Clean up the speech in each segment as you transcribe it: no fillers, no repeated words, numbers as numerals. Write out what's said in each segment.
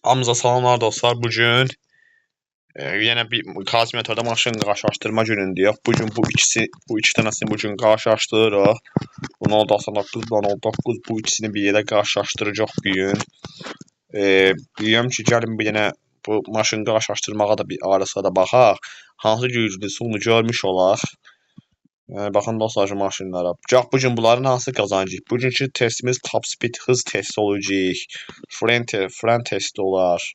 Hamza salamlar dostlar. Bugün yine bir Kazmetor'da maşın karşılaştırma günündür. Bugün bu iki tanesini bugün karşılaştırırıq. Bu 099 bu 009 bu ikisini bir yerə karşılaşdıracaq bu gün. Bilirəm ki, gəlin bir yenə bu maşın karşılaştırmağa da bir ara sırada baxaq. Hansı güclüsü onu görmüş olaq. Baxın dostlar şu maşınlara. Bugün bunların hansı qazancaq? Bugünkü testimiz top speed hız testi olacaq. Fren testi olar.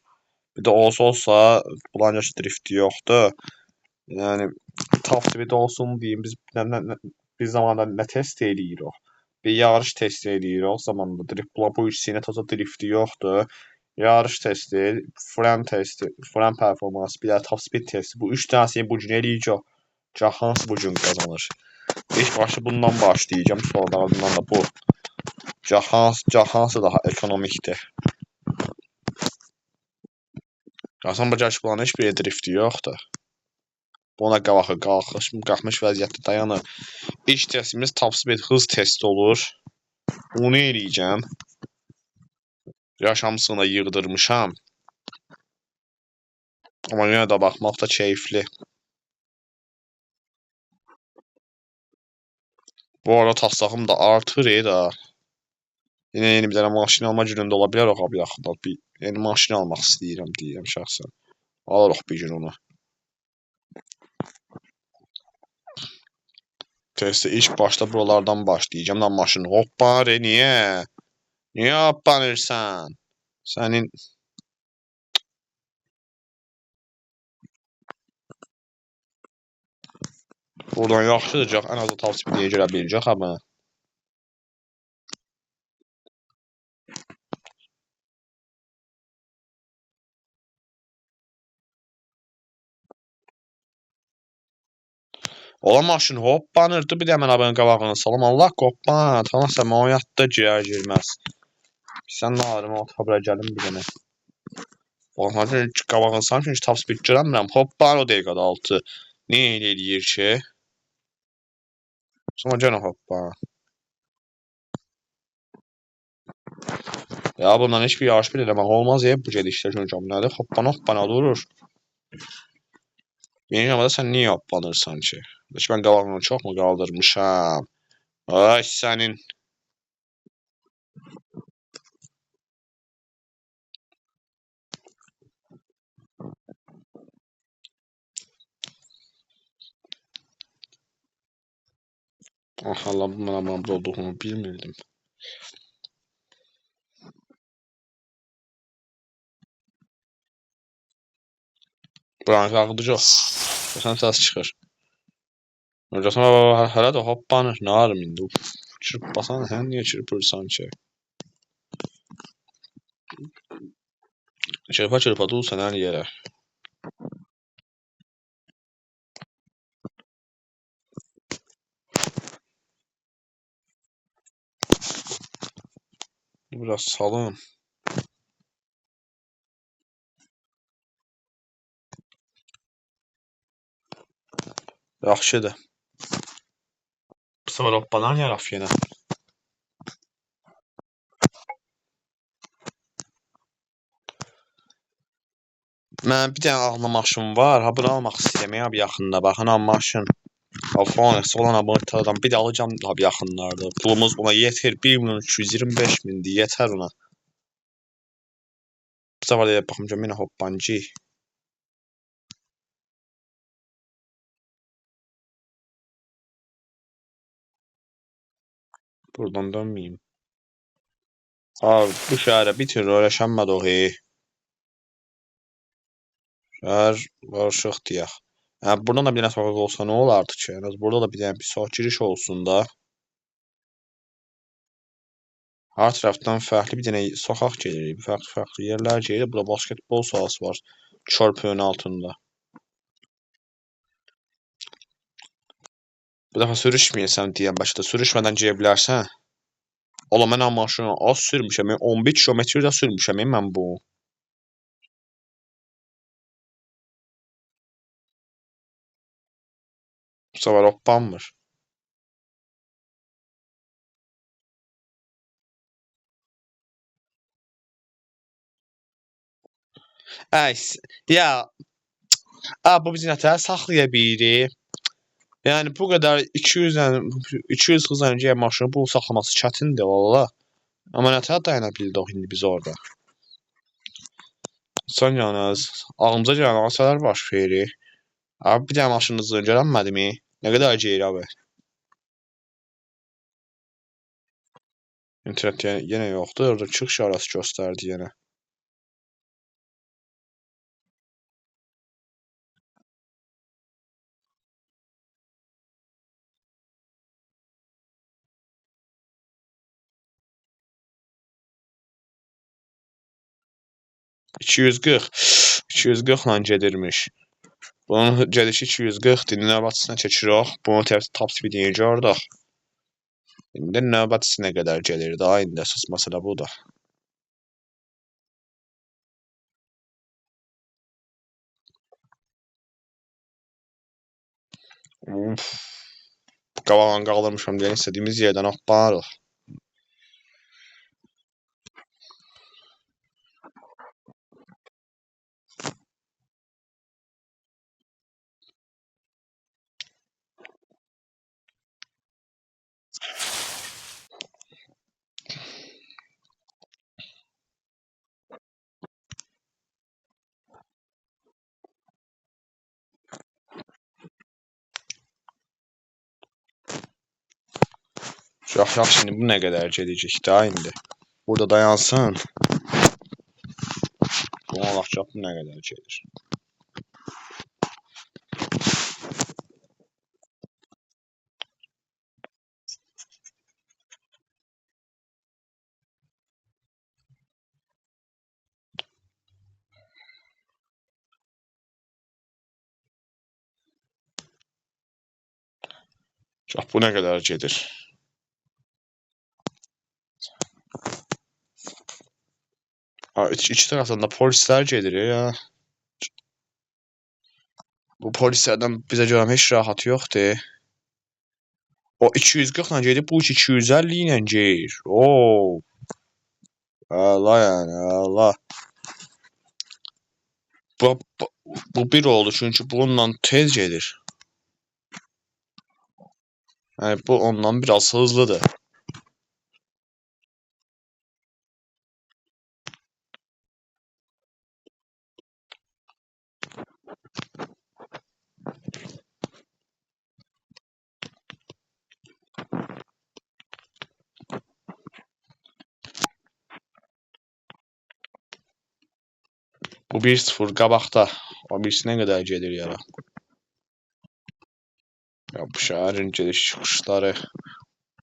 Bir de olsa bulanca drifti yoxdur. Yəni top speed olsun deyim. Biz zamanda nə test eləyirik? Bir yarış testi eləyirik. O zamanında drift bu ikisinin total drifti yoxdur. Yarış testi, fren testi, fren performansı, bir də top speed testi. Bu üç dənəsini bu gün eləyəcək. Hansı bu gün qazanır? İlk başta bundan başlayacağım. Sonra da bu. Hansı daha ekonomikdir? Qasan bacaq bulan heç bir drifti yoxdur. Buna qalxmış vəziyyətdə dayanır. İlk testimiz top speed hız testi olur. Onu eləyəcəm. Yaşamsını yığdırmışam. Amma yenə də baxmaq da keyifli. Bu arada taslağım da artır da. Yeni bir dənə maşın alma günündə ola bilər o yaxında. Bir yeni maşın almaq istəyirəm deyirəm şəxsən. Alırıq bir gün onu. Testi ilk başta buralardan başlayacağım da maşın. Hoppa niyə? Niyə hoppanırsan? Sənin buradan yaxşıdır, ən azı top speed-ə görə biləcək amma. Ola maşın hoppanırdı, bir də mən abinin qabağına salam. Allah qoppa, tamam sən o yatda girməz. Sən nə arıma otabra gəlim bir dənə. Baxın, qabağına salam ki, top speed görəmirəm. Hoppan o dəqiqədə 6. Niyə eləyir ki? Sonra gənə hoppa. Ya bundan heç bir yarış bir eləmək olmaz ya bu gedişdə görəcəm nədir? Hoppana durur. Bilmirəm da sən niyə hoppanırsan ki? Heç mən qabağını çox mu qaldırmışam? Ay sənin. Ah Allah, bu mənə burada olduğunu bilmirdim. Buranı ağıdacaq. Sən səs çıxır. Hocasına hələ də hoppanır. Nə arım indi? Çırpbasan, sən niyə çırpırsan ki? Çırpa dursan hər yerə. Biraz salın. Yaxşıdır. Sonra hoppanan yaraf yenə. Mən bir dənə ağlı maşın var. Ha bunu almaq istəyirəm ya bir yaxında. Baxın ha maşın. Alfonso olan abonentlərdən bir də alacağım daha bir yaxınlarda. Pulumuz ona yeter. 1.225.000 yetər ona. Bu sefer de baxım ki, yenə hoppancı. Buradan dönməyim. Bu şəhərə bitir, öyrəşənmədi o şəhər qarışıq deyək. Buradan da bir dənə sokaq olsa nə olardı ki? En az burada da bir dənə bir sokak giriş olsun da. Hər tərəfdən fərqli bir dənə sokaq gedir. Fərqli yerlər gedir. Burada basketbol sahası var. Çörpüyün altında. Bu dəfə sürüşməyəsən deyəm, bəlkə də sürüşmədən geyə bilərsən. Ola mən maşını az sürmüşəm. 11 kilometr də sürmüşəm mən bu. Bu sefer hoppanmır. Ay, ya, bu biz nətər saxlaya bilirik? Yəni bu qədər 200 hızla öncəyə maşını bu saxlaması çətindir valla. Amma nətər dayana bildik indi biz orada? Son yalnız ağlımıza gələn hadisələr baş verir. Abi bir dənə maşınınız öncələnmədimi? Nə qədər geyir abi? İnternet yenə yoxdur. Orada çıx işarəsi göstərdi yenə. $240 gedirmiş. Bunun gedişi 240-dir. Növbətçisinə keçirik. Bunu top speed yeyəcək. İndi növbətçisinə qədər gedir daha indi əsas məsələ budur. Uf. Qabağını qaldırmışam deyə istədiyimiz yerdən aparırıq. Yaxşı, şimdi bu nə qədər gedəcək daha indi. Burada dayansın. Buna baxacaq bu nə qədər gedir. Bu nə qədər gedir. İki tərəfdən də polislər gedir ya. Bu polislərdən bizə görə heç rahat yoxdur. O 240 ilə gedib, bu 250 ilə gedir. Oo. Allah yəni, Allah. Bu bir oldu çünki bununla tez gedir. Yəni bu ondan biraz hızlıdır. Bu 1-0 qabaqda. O birisi nə qədər gedir yara. Ya bu şəhərin gediş çıxışları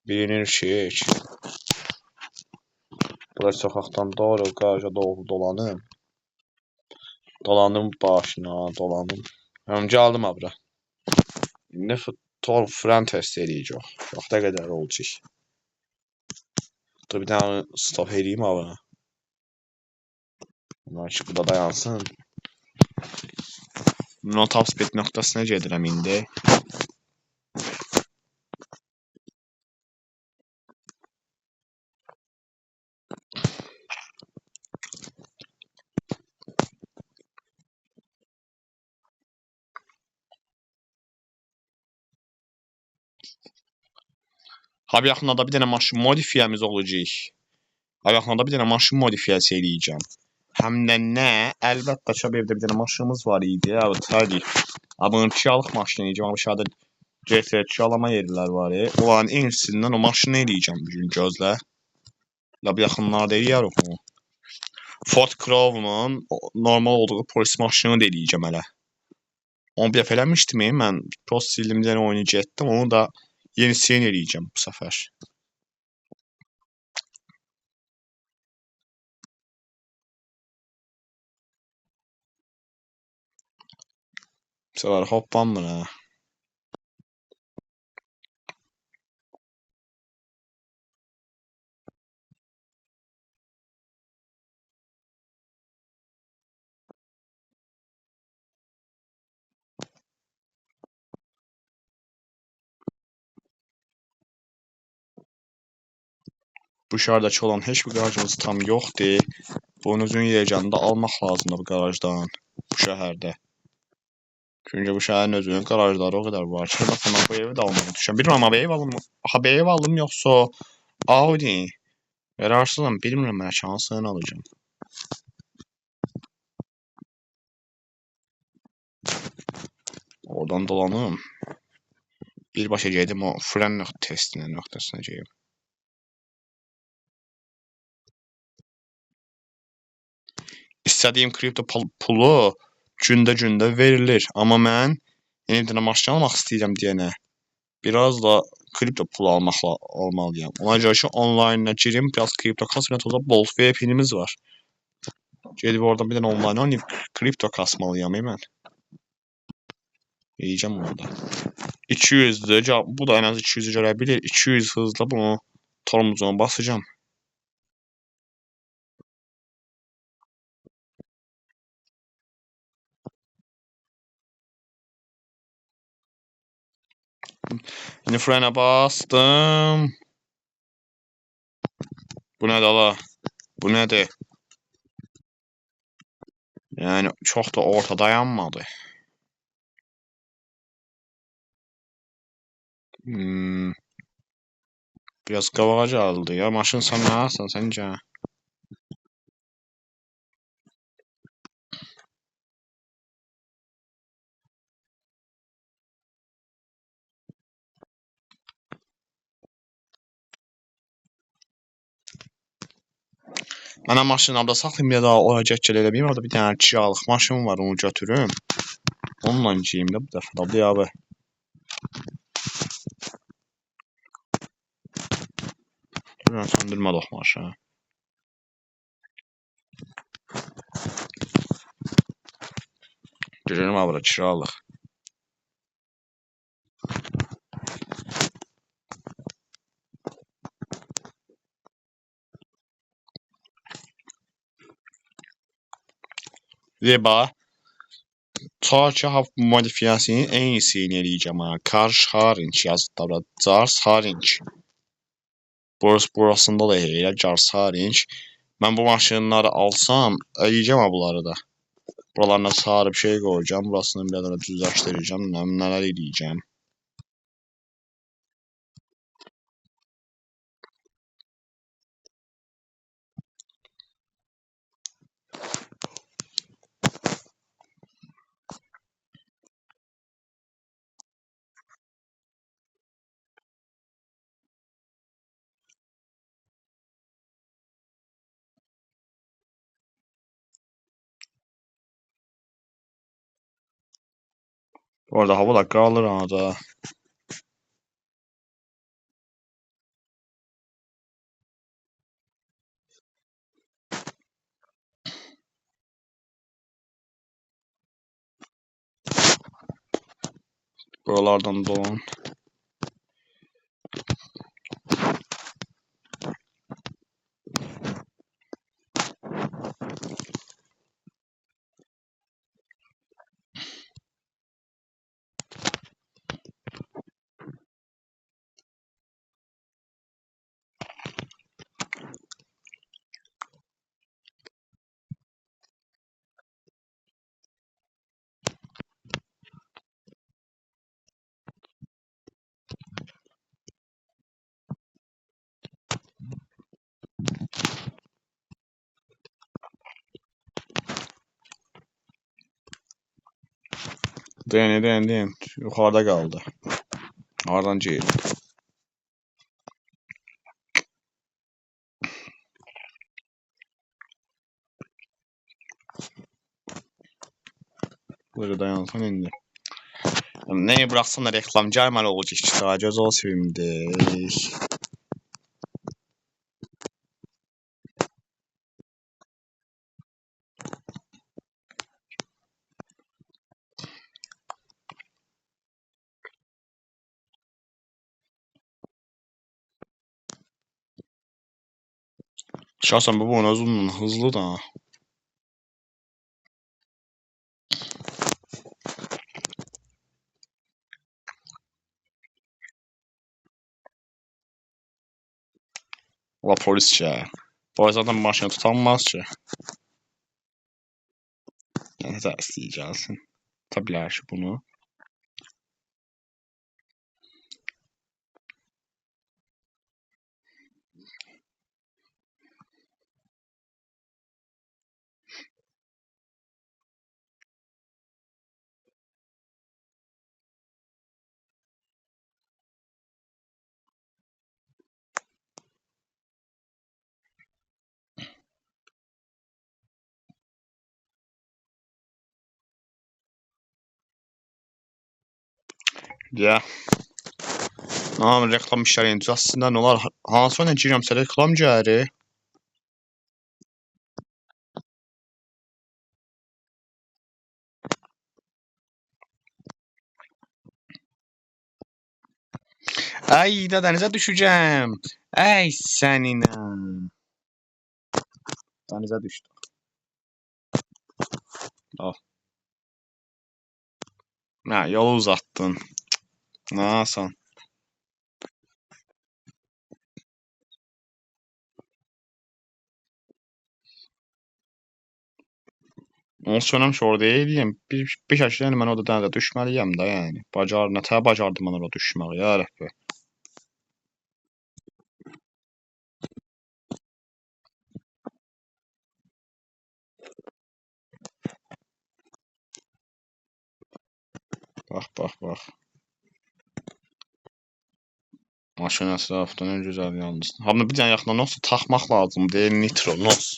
bilinir ki, burası sokaktan doğru qaraja doğru dolanım. Dolanım başına, dolanım. Həm gəldim abra. İndi futbol fren test eləyəcək. Bax nə qədər olacaq. Dur bir dənə stop eləyim abra. Bunlar burada dayansın. No top speed nöqtəsinə gedirəm indi. Abi yaxında da bir dənə maşın modifiyəmiz olacaq. Abi yaxında da bir dənə maşın modifiyəsi eləyəcəm. Həm də nə? Əlbəttə ki, evdə bir dənə maşınımız var idi. Abi təbii. Abi 2-lıq maşın eləyəcəm. Abi aşağıda GT2 alama yerlər var. Onların enisindən o maşını eləyəcəm bu gün gözlə. Ya bu yaxınlarda eləyərik onu. Ford Crown'un normal olduğu polis maşını da eləyəcəm hələ. Onu bir dəfə eləmişdim mən. Post sildim, bir dənə oyunu getdim. Onu da yenisini eləyəcəm bu səfər. Bu səfər hoppanmır ha. Bu şəhərdəki olan heç bir qarşımız tam yoxdur. Bunun özünün yiyəcəyini də almaq lazımdır bu qarajdan, bu şəhərdə. Çünki bu şəhərin özünün qarajları o qədər var ki, bax mən bu evi də almağa düşəm. Bilmirəm amma ev alım, ha ev alım yoxsa Audi. Qərarsızam, bilmirəm mən hansını alacağam. Oradan dolanım. Birbaşa gedim o fren nöqtəsinə gedim. İstədiyim kripto pulu gündə verilir. Amma mən yeni bir dənə maşın almaq istəyirəm deyənə biraz da kripto pulu almalıyam. Ona görə ki, online'a girim, biraz kripto kasmayam. Orada bol VPN'imiz var. Gedib oradan bir dənə online oynayıb kripto kasmalıyam mən. Yiyeceğim orada. 200'dür. Bu da en az 200'ü görebilir. 200 hızla bunu tormozuna basacağım. Şimdi frene bastım. Bu ne la? Bu nedir? Yani çok da orta dayanmadı. Biraz qabağa aldı ya. Maşın sen ne alsan sence? Mənə maşın abda saxlayım ya da oraya gəl eləməyim. Orada bir dənə kiralık maşın var, onu götürüm. Onunla geyim də bu dəfə də abi. Durun söndürmə maşını. Girelim abi bura kiralık. Zeba. Çarşı hava modifiyasının en iyisini eləyəcəm ha. Car sharing yazıb da bura. Car sharing. Burasında da elə car sharing. Mən bu maşınları alsam, eləyəcəm ha bunları da. Buralarına sarı bir şey qoyacağım. Burasını bir dənə düzləşdirəcəm. Nələr eləyəcəm. Bu arada hava da qalır ha da. Buralardan dolan. Deyin. Yuxarıda qaldı. Hardan geyir? Böyle dayansan indi. Neyi bıraksın da reklam gelmeli olacak işte. Göz ol şimdi. Şahsen bu bunun özündən hızlı da. Ola polis ya. O zaten maşını tutanmaz ki. Yəni də istəyəcəksin. Tuta bilər ki bunu. Ya. Reklam işləri aslında nə olar? Hansı oyuna girirəmsə reklam gəlir. Ay da dənizə düşəcəm. Ay səninə. Dənizə düşdüm. Al. Hə, yolu uzatdın. Nə asan. Onu söyləmiş orada eləyəm. Bir şəkildə yəni mən orada dənizə düşməliyəm də yəni. Nətər bacardım mən orada düşməyi, ya Rəbbi. Bax. Maşın ətrafında nə gözəl yalnız. Hamı bir dənə yaxından nos taxmaq lazım deyil, nitro nos.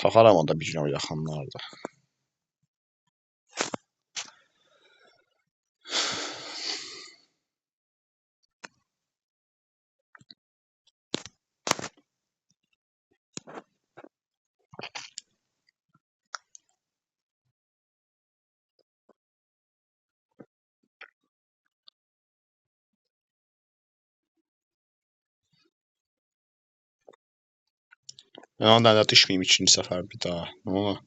Taxaram onda bir gün yaxınlarda. Mən ondan da düşməyim ikinci səfər bir daha. Nə olar?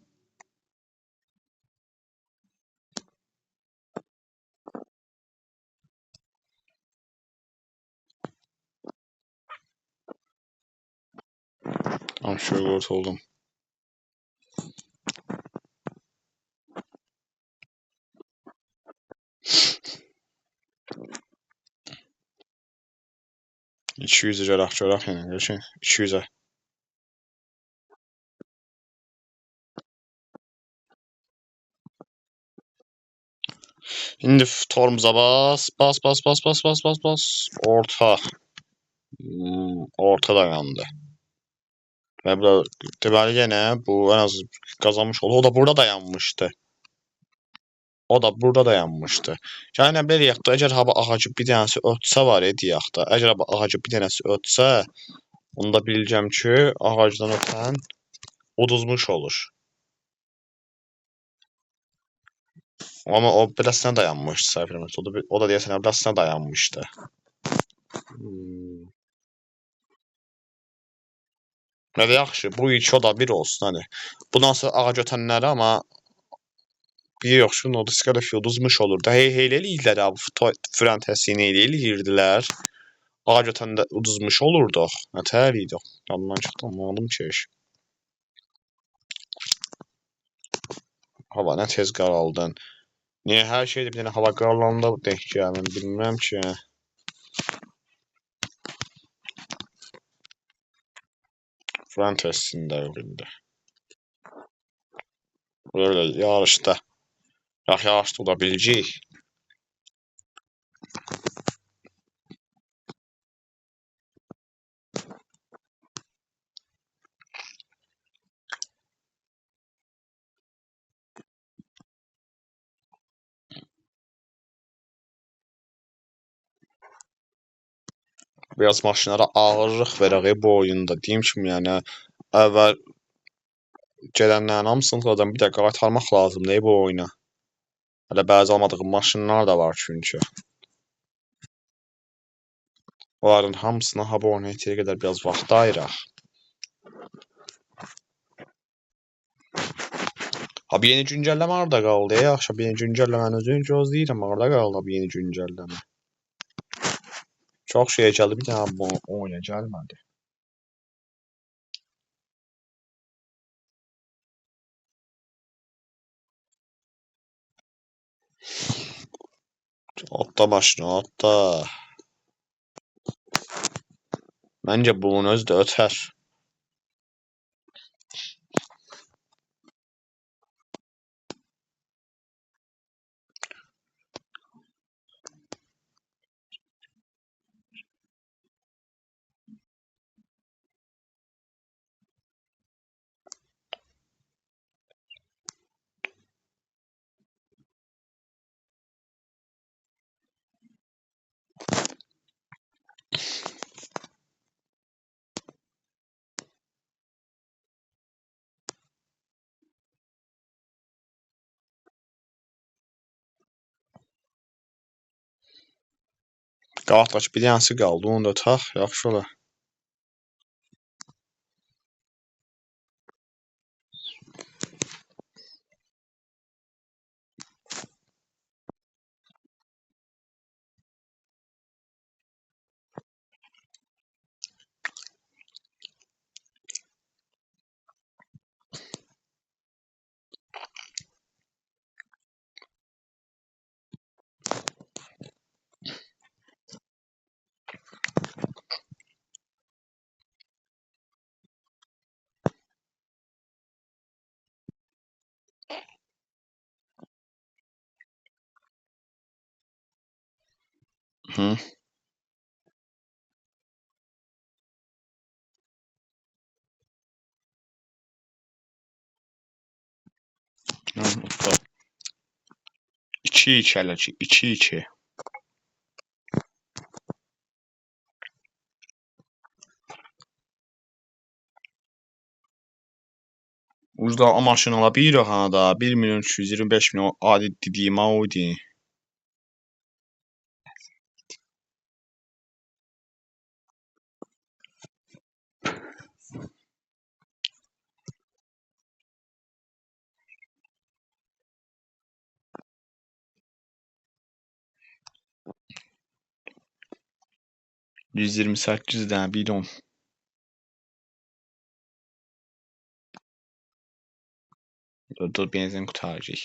Tamam, şöyle kurtuldum. %200'e corak yəni görüşün. 200'e. İndi torumuza bas. Bas. Orta. Orta dayandı. Və bu deməli yenə bu ən az qazanmış oldu. O da burada dayanmışdı. Yəni nə belə yaxda, əgər hava ağacı bir dənəsi ötsə var deyək də. Əgər hava ağacı bir dənəsi ötsə, onda biləcəm ki, ağacdan ötən uduzmuş olur. Amma o beləsinə dayanmışdı səhv eləmirəmsə. O da deyəsən beləsinə dayanmışdı. Nədə yaxşı, bu iki o da bir olsun hani. Bundan sonra ağac ötənləri amma bir yoxşu notiska da uduzmuş olur da. Heyl eləyirlər abi, fren təsini eləyirdilər. Ağac ötəndə uduzmuş olurduq. Nətər idi? Yadımdan çıxdı, anlamadım ki. Hava nə tez qaraldın. Niyə hər şeydə bir dənə hava qaralanda denk gəlmir, bilmirəm ki. Fren testində yox indi. Böyle yarışda. Yarışda da biləcəyik. Biraz maşınlara ağırlıq verək bu oyunda. Deyim kimi, yəni əvvəl gələnlərin hamısını oradan bir də qaytarmaq lazımdır bu oyuna. Hələ bəzi almadığım maşınlar da var çünki. Onların hamısına hava oynaya yetəyə qədər biraz vaxt ayıraq. Abi yeni güncəlləmə harada qaldı? Yaxşı, yeni güncəlləmənin özünü gözləyirəm. Harada qaldı bu yeni güncəlləmə? Çox şey gəldi, bir dənə bu oyuna gəlmədi. Atla maşını, atla. Məncə bunun özü də ötər. Qabaqdakı bir dənəsi qaldı, onu da ötək, yaxşı olar. Hı. Hı. 2-2 hələ ki, 2-2. Ucda o maşın ala bir ha da 1 milyon 225 milyon adi dediyim Audi. $128 dənə bidon. Dur benzin qurtaracaq.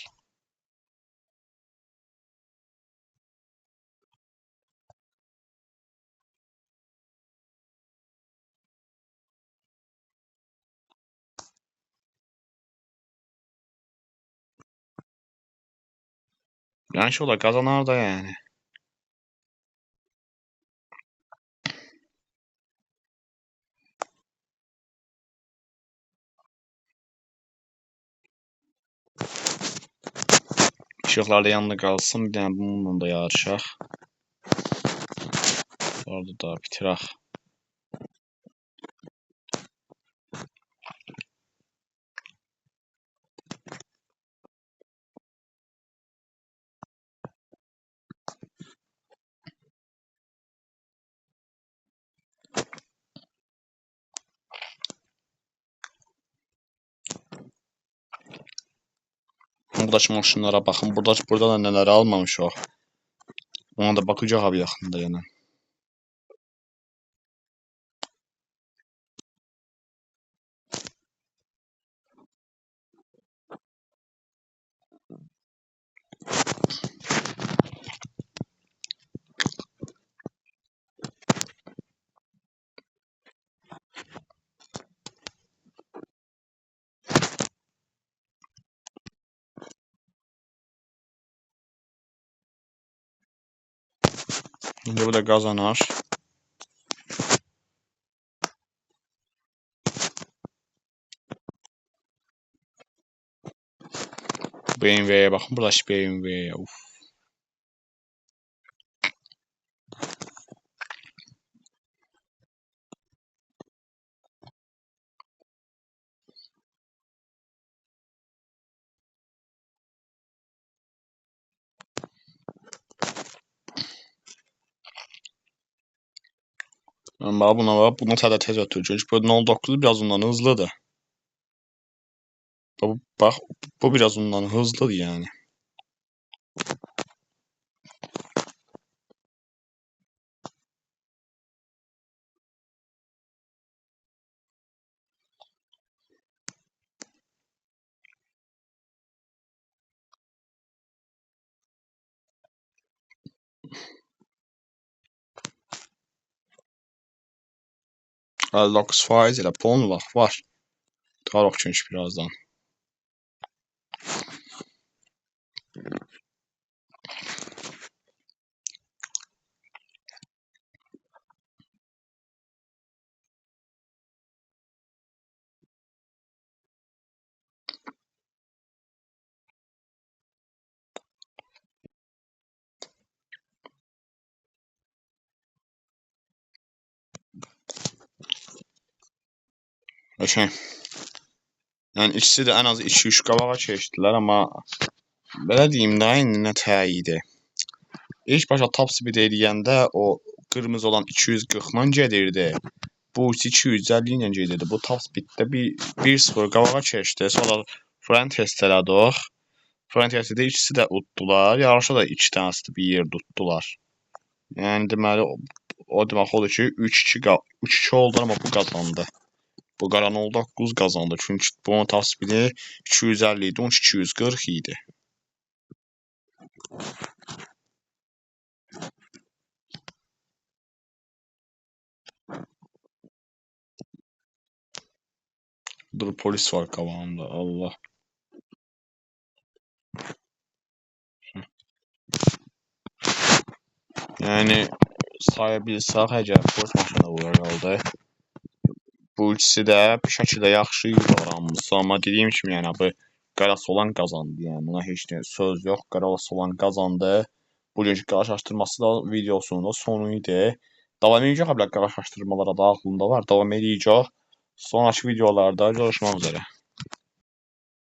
Yəni ki, olar qazanar da yəni. İşıqlar da yanında qalsın, bir dənə bununla da yarışaq. Orada da bitirək. Buradakı maşınlara baxın. Burada da nələri almamışıq. Ona da baxacaq abi yaxında yəni. İndi bu da qazanar. BMW'ye baxın. Buradakı BMW. Uf. Bax buna bax. Bunu təzə tez ötürəcək. Bu 09 biraz ondan hızlıdır. Bax bu biraz ondan hızlıdır yəni. 59% elə bonus var. Tarıq çünki birazdan. Okey. Yəni ikisi də ən az 2-3 qabağa keçdilər, amma belə deyim də indi nə təyidir. İlk başa top speed eləyəndə o qırmızı olan 240-la gedirdi. Bu 250 ilə gedirdi. Bu top speeddə 1-0 qabağa keçdi. Sonra front test elədik. Front testdə ikisi də utdular. Yarışda da 2 dənəsi bir yer tutdular. Yəni deməli o demək odur ki 3-2 oldu, amma bu qazandı. Bu qaran oldu 9 qazandı. Çünki bunun top speedi 250 idi, 240 idi. Dur polis var qabağımda. Allah. Yəni saya bilsək əgər polis maşını vurardı. Bu ikisi də bir şəkildə yaxşı idi oranımız. Amma dediyim kimi yəni bu qarası olan qazandı. Yəni buna heç nə söz yox. Qarası olan qazandı. Bugünkü qarşılaşdırması da videosunun da sonu idi. Davam edəcək qarşılaşdırmalara da aklımda var. Davam edəcək. Sonraki videolarda görüşmək üzrə.